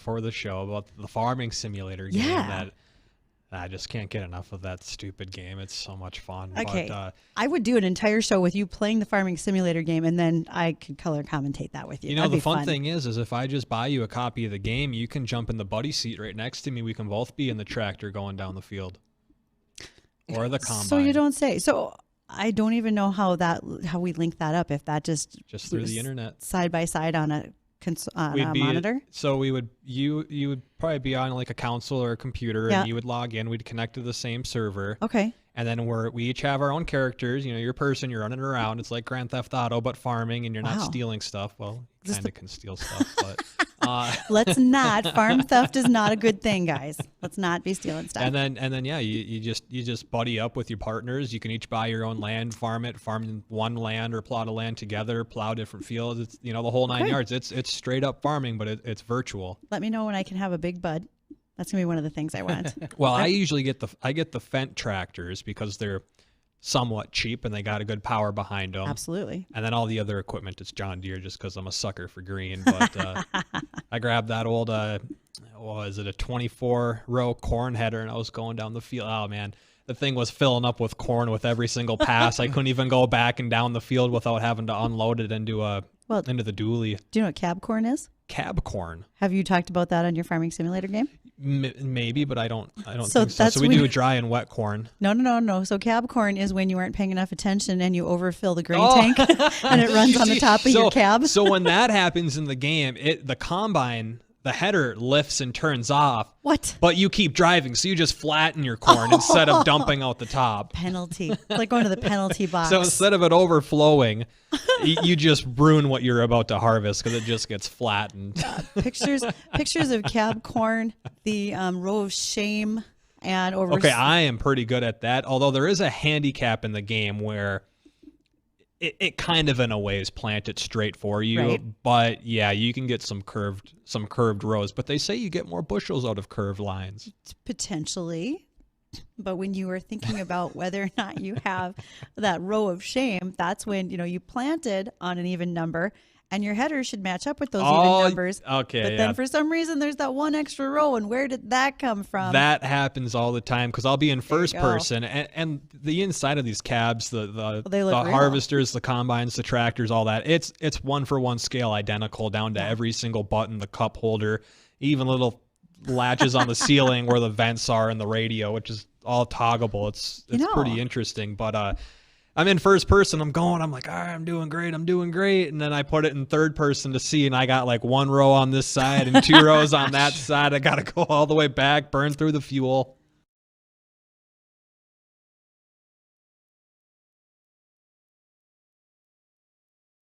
for the show about the farming simulator game that I just can't get enough of that stupid game. It's so much fun. Okay. But, I would do an entire show with you playing the farming simulator game, and then I could color commentate that with you. you know, That'd the be fun thing is if I just buy you a copy of the game, you can jump in the buddy seat right next to me. We can both be in the tractor going down the field or the combine. So you don't say. So I don't even know how we link that up. If that just through the internet, side by side on a monitor. So we would you would probably be on like a console or a computer, and you would log in. We'd connect to the same server. Okay. And then we each have our own characters. You know, your person, you're running around. It's like Grand Theft Auto, but farming, and you're not stealing stuff. Well, you kind of can steal stuff, but let's not. Farm theft is not a good thing, guys. Let's not be stealing stuff. And then yeah, you just buddy up with your partners. You can each buy your own land, farm one land or plot of land together, plow different fields. It's the whole 9 yards. It's straight up farming, but it's virtual. Let me know when I can have a big bud. That's gonna be one of the things I want. Well, I usually get the Fendt tractors because they're somewhat cheap and they got a good power behind them. Absolutely. And then all the other equipment is John Deere just because I'm a sucker for green. But I grabbed that old, what was it, a 24-row corn header, and I was going down the field. Oh, man. The thing was filling up with corn with every single pass. I couldn't even go back and down the field without having to unload it into the dually. Do you know what cab corn is? Cab corn. Have you talked about that on your farming simulator game? Maybe, but I don't So think so. So we do dry and wet corn. No. So cab corn is when you aren't paying enough attention and you overfill the grain tank and it runs on the top of your cab. So when that happens in the game, the combine, the header lifts and turns off. What? But you keep driving, so you just flatten your corn instead of dumping out the top. Penalty. It's like going to the penalty box. So instead of it overflowing, you just ruin what you're about to harvest because it just gets flattened. Pictures of cab corn, the row of shame, and over. Okay, I am pretty good at that. Although there is a handicap in the game where it kind of in a way is planted straight for you, right. But yeah, you can get some curved rows. But they say you get more bushels out of curved lines. Potentially. But when you are thinking about whether or not you have that row of shame, that's when you planted on an even number, and your header should match up with those even numbers. Okay. But then for some reason there's that one extra row, and where did that come from? That happens all the time because I'll be in first person, and the inside of these cabs, the harvesters, the combines, the tractors, all that, it's 1-for-1 scale, identical down to every single button, the cup holder, even little latches on the ceiling where the vents are and the radio, which is all toggleable. It's pretty interesting, but I'm in first person. I'm like, all right, I'm doing great. And then I put it in third person to see, and I got like one row on this side and 2 rows on that side. I got to go all the way back, burn through the fuel.